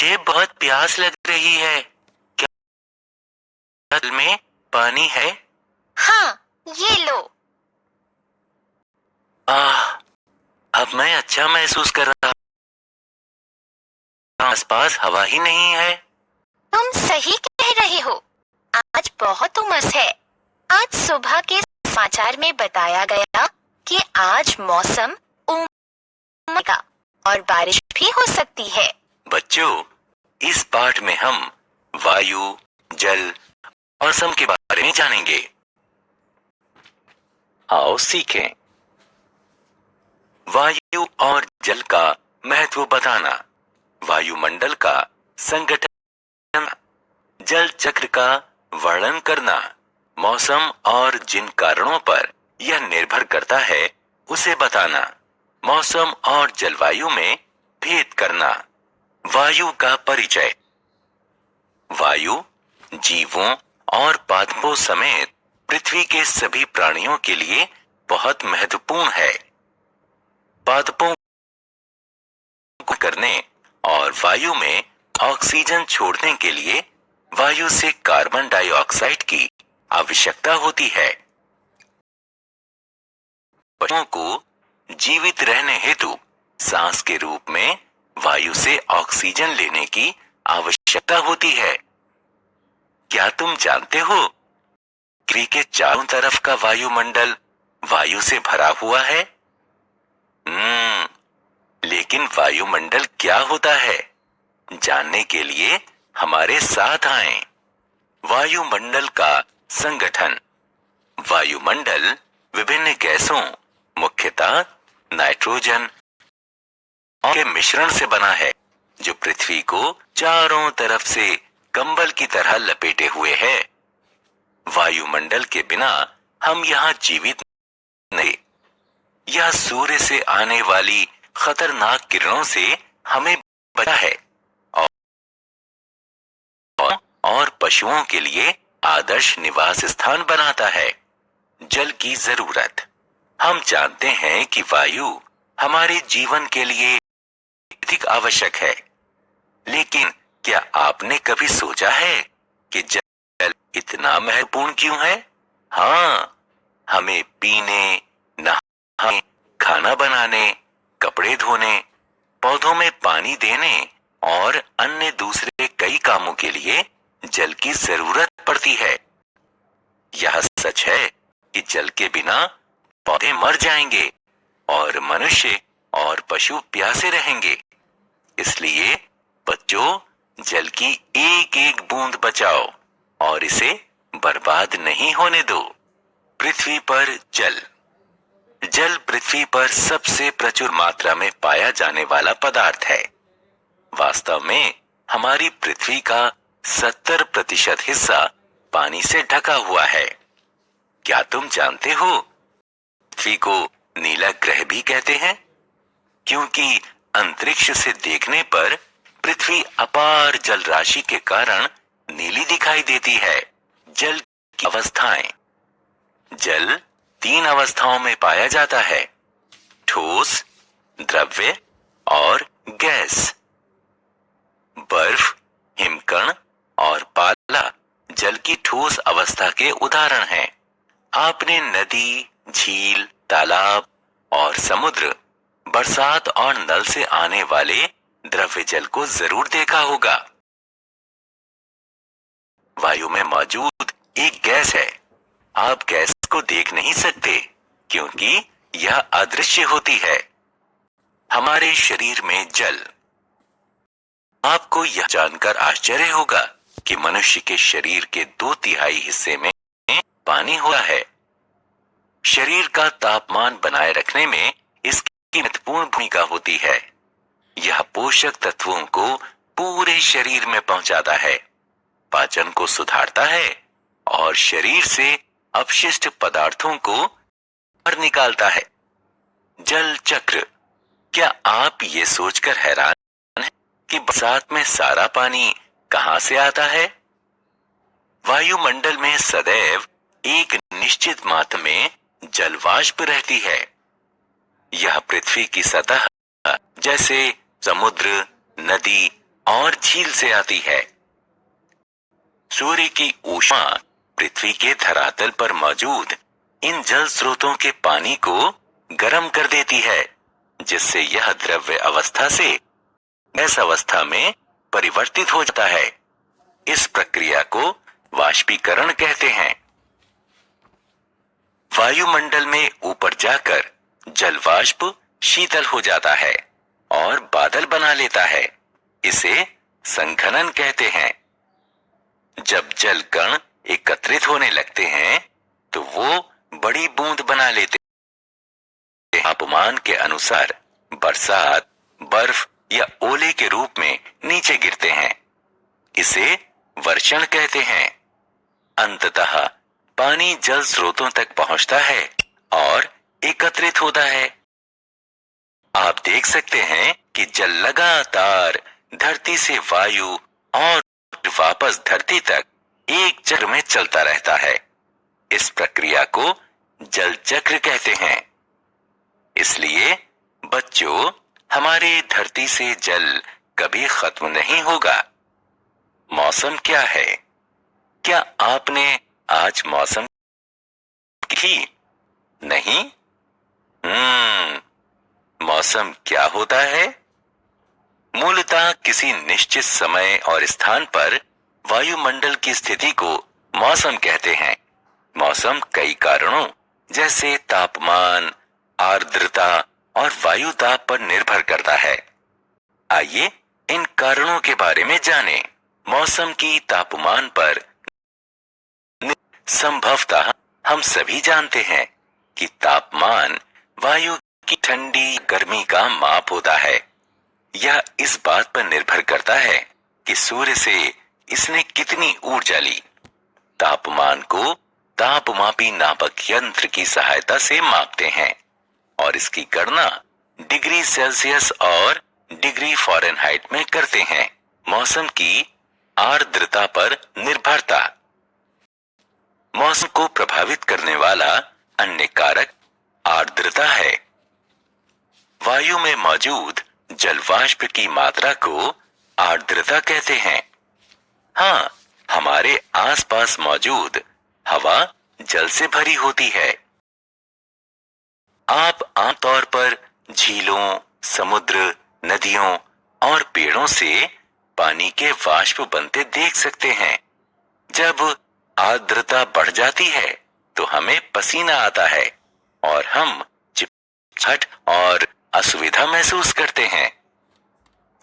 मुझे बहुत प्यास लग रही है। क्या जल में पानी है? हाँ, ये लो। आह, अब मैं अच्छा महसूस कर रहा हूँ। आसपास हवा ही नहीं है। तुम सही कह रहे हो। आज बहुत उमस है। आज सुबह के समाचार में बताया गया कि आज मौसम उमस और बारिश भी हो सकती है। बच्चों, इस पाठ में हम वायु, जल और मौसम के बारे में जानेंगे। आओ सीखें। वायु और जल का महत्व बताना, वायुमंडल का संगठन, जल चक्र का वर्णन करना, मौसम और जिन कारणों पर यह निर्भर करता है उसे बताना, मौसम और जलवायु में भेद करना। वायु का परिचय। वायु जीवों और पादपों समेत पृथ्वी के सभी प्राणियों के लिए बहुत महत्वपूर्ण है। पादपों को करने और वायु में ऑक्सीजन छोड़ने के लिए वायु से कार्बन डाइऑक्साइड की आवश्यकता होती है। पशुओं को जीवित रहने हेतु सांस के रूप में वायु से ऑक्सीजन लेने की आवश्यकता होती है। क्या तुम जानते हो पृथ्वी के चारों तरफ का वायुमंडल वायु से भरा हुआ है? लेकिन वायुमंडल क्या होता है, जानने के लिए हमारे साथ आएं। वायुमंडल का संगठन। वायुमंडल विभिन्न गैसों, मुख्यतः नाइट्रोजन के मिश्रण से बना है, जो पृथ्वी को चारों तरफ से कंबल की तरह लपेटे हुए है। वायुमंडल के बिना हम यहाँ जीवित नहीं। यह सूर्य से आने वाली खतरनाक किरणों से हमें बचा है और पशुओं के लिए आदर्श निवास स्थान बनाता है। जल की जरूरत। हम जानते हैं कि वायु हमारे जीवन के लिए अधिक आवश्यक है, लेकिन क्या आपने कभी सोचा है कि जल इतना महत्वपूर्ण क्यों है? हाँ, हमें पीने, नहाने, खाना बनाने, कपड़े धोने, पौधों में पानी देने और अन्य दूसरे कई कामों के लिए जल की जरूरत पड़ती है। यह सच है कि जल के बिना पौधे मर जाएंगे और मनुष्य और पशु प्यासे रहेंगे। इसलिए बच्चों, जल की एक एक बूंद बचाओ और इसे बर्बाद नहीं होने दो। पृथ्वी पर जल। जल पृथ्वी पर सबसे प्रचुर मात्रा में पाया जाने वाला पदार्थ है। वास्तव में हमारी पृथ्वी का 70% हिस्सा पानी से ढका हुआ है। क्या तुम जानते हो पृथ्वी को नीला ग्रह भी कहते हैं, क्योंकि अंतरिक्ष से देखने पर पृथ्वी अपार जल राशि के कारण नीली दिखाई देती है। जल की अवस्थाएं। जल 3 अवस्थाओं में पाया जाता है, ठोस, द्रव्य और गैस। बर्फ, हिमकण और पाला जल की ठोस अवस्था के उदाहरण हैं। आपने नदी, झील, तालाब और समुद्र, बरसात और नल से आने वाले द्रव्य जल को जरूर देखा होगा। वायु में मौजूद एक गैस है। आप गैस को देख नहीं सकते क्योंकि यह अदृश्य होती है। हमारे शरीर में जल। आपको यह जानकर आश्चर्य होगा कि मनुष्य के शरीर के 2/3 हिस्से में पानी हुआ है। शरीर का तापमान बनाए रखने में इसकी महत्वपूर्ण भूमिका होती है। यह पोषक तत्वों को पूरे शरीर में पहुंचाता है, पाचन को सुधारता है और शरीर से अपशिष्ट पदार्थों को बाहर निकालता है। जल चक्र। क्या आप ये सोचकर हैरान हैं कि बरसात में सारा पानी कहां से आता है? वायुमंडल में सदैव एक निश्चित मात्रा में जल वाष्प रहती है। यह पृथ्वी की सतह जैसे समुद्र, नदी और झील से आती है। सूर्य की ऊष्मा पृथ्वी के धरातल पर मौजूद इन जल स्रोतों के पानी को गर्म कर देती है, जिससे यह द्रव्य अवस्था से गैस अवस्था में परिवर्तित हो जाता है। इस प्रक्रिया को वाष्पीकरण कहते हैं। वायुमंडल में ऊपर जाकर जल वाष्प शीतल हो जाता है और बादल बना लेता है। इसे संघनन कहते हैं। जब जल कण एकत्रित होने लगते हैं तो वो बड़ी बूंद बना लेते हैं। तापमान के अनुसार बरसात, बर्फ या ओले के रूप में नीचे गिरते हैं। इसे वर्षण कहते हैं। अंततः पानी जल स्रोतों तक पहुंचता है और एकत्रित होता है। आप देख सकते हैं कि जल लगातार धरती से वायु और वापस धरती तक एक चक्र में चलता रहता है। इस प्रक्रिया को जल चक्र कहते हैं। इसलिए बच्चों, हमारे धरती से जल कभी खत्म नहीं होगा। मौसम क्या है? क्या आपने आज मौसम की? नहीं? मौसम क्या होता है? मूलतः किसी निश्चित समय और स्थान पर वायुमंडल की स्थिति को मौसम कहते हैं। मौसम कई कारणों जैसे तापमान, आर्द्रता और वायु दाब पर निर्भर करता है। आइए इन कारणों के बारे में जानें। मौसम की तापमान पर संभवतः हम सभी जानते हैं कि तापमान वायु की ठंडी गर्मी का माप होता है। यह इस बात पर निर्भर करता है कि सूर्य से इसने कितनी ऊर्जा ली। तापमान को तापमापी नापक यंत्र की सहायता से मापते हैं और इसकी गणना डिग्री सेल्सियस और डिग्री फ़ारेनहाइट में करते हैं। मौसम की आर्द्रता पर निर्भरता। मौसम को प्रभावित करने वाला अन्य कारक आर्द्रता है। वायु में मौजूद जल वाष्प की मात्रा को आर्द्रता कहते हैं। हाँ, हमारे आसपास मौजूद हवा जल से भरी होती है। आप आमतौर पर झीलों, समुद्र, नदियों और पेड़ों से पानी के वाष्प बनते देख सकते हैं। जब आर्द्रता बढ़ जाती है तो हमें पसीना आता है और हम चिपचिपाहट और असुविधा महसूस करते हैं।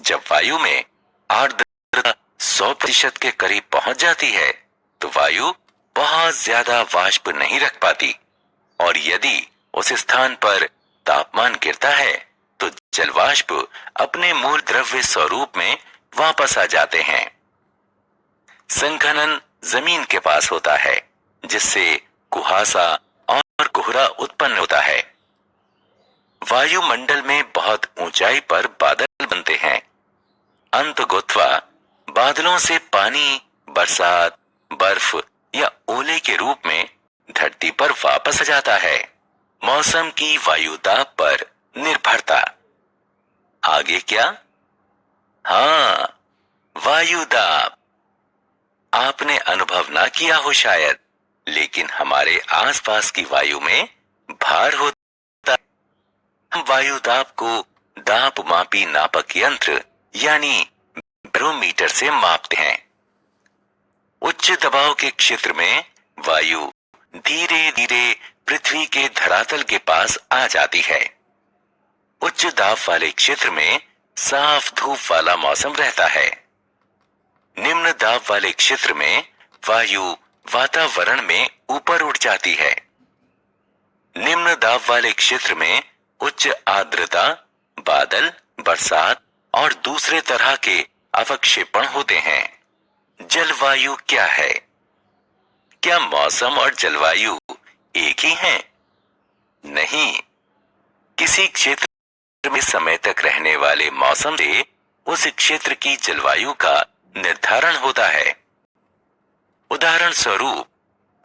जब वायु में आर्द्रता 100% के करीब पहुंच जाती है तो वायु बहुत ज्यादा वाष्प नहीं रख पाती और यदि उस स्थान पर तापमान गिरता है तो जलवाष्प अपने मूल द्रव्य स्वरूप में वापस आ जाते हैं। संघनन जमीन के पास होता है, जिससे कुहासा और कोहरा उत्पन्न होता है। वायुमंडल में बहुत ऊंचाई पर बादल बनते हैं। अंततः बादलों से पानी बरसात, बर्फ या ओले के रूप में धरती पर वापस आ जाता है। मौसम की वायुदाब पर निर्भरता। आगे क्या? हाँ, वायुदाब। आपने अनुभव ना किया हो शायद, लेकिन हमारे आसपास की वायु में भार होता है। हम वायुदाब को दाब-मापी नापक यंत्र यानी बैरोमीटर से मापते हैं। उच्च दबाव के क्षेत्र में वायु धीरे धीरे पृथ्वी के धरातल के पास आ जाती है। उच्च दाब वाले क्षेत्र में साफ धूप वाला मौसम रहता है। निम्न दाब वाले क्षेत्र में वायु वातावरण में ऊपर उठ जाती है। निम्न दाब वाले क्षेत्र में उच्च आर्द्रता, बादल, बरसात और दूसरे तरह के अवक्षेपण होते हैं। जलवायु क्या है? क्या मौसम और जलवायु एक ही हैं? नहीं। किसी क्षेत्र में समय तक रहने वाले मौसम से उस क्षेत्र की जलवायु का निर्धारण होता है। उदाहरण स्वरूप,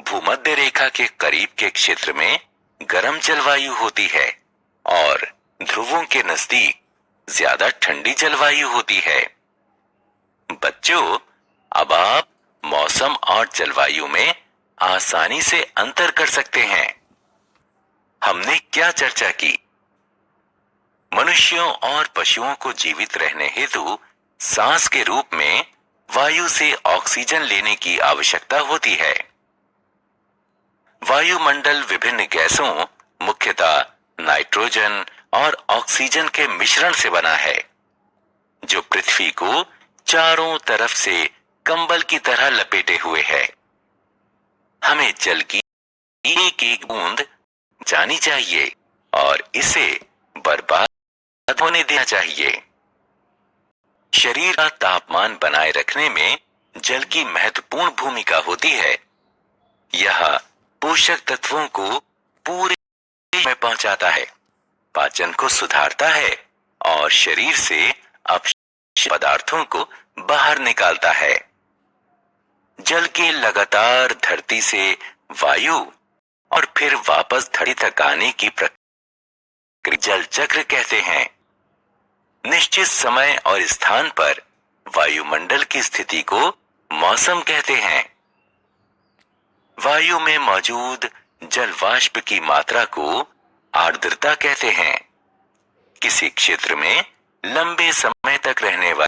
भूमध्य रेखा के करीब के क्षेत्र में गर्म जलवायु होती है और ध्रुवों के नजदीक ज्यादा ठंडी जलवायु होती है। बच्चों, अब आप मौसम और जलवायु में आसानी से अंतर कर सकते हैं। हमने क्या चर्चा की? मनुष्यों और पशुओं को जीवित रहने हेतु सांस के रूप में वायु से ऑक्सीजन लेने की आवश्यकता होती है। वायुमंडल विभिन्न गैसों, मुख्यतः नाइट्रोजन और ऑक्सीजन के मिश्रण से बना है, जो पृथ्वी को चारों तरफ से कंबल की तरह लपेटे हुए है। हमें जल की एक एक बूंद जानी चाहिए और इसे बर्बाद होने देना चाहिए। शरीर का तापमान बनाए रखने में जल की महत्वपूर्ण भूमिका होती है। यह पोषक तत्वों को पूरे में पहुंचाता है, पाचन को सुधारता है और शरीर से अपशिष्ट पदार्थों को बाहर निकालता है। जल के लगातार धरती से वायु और फिर वापस धरती तक आने की प्रक्रिया जल चक्र कहते हैं। निश्चित समय और स्थान पर वायुमंडल की स्थिति को मौसम कहते हैं। वायु में मौजूद जल वाष्प की मात्रा को आर्द्रता कहते हैं। किसी क्षेत्र में लंबे समय तक रहने वाली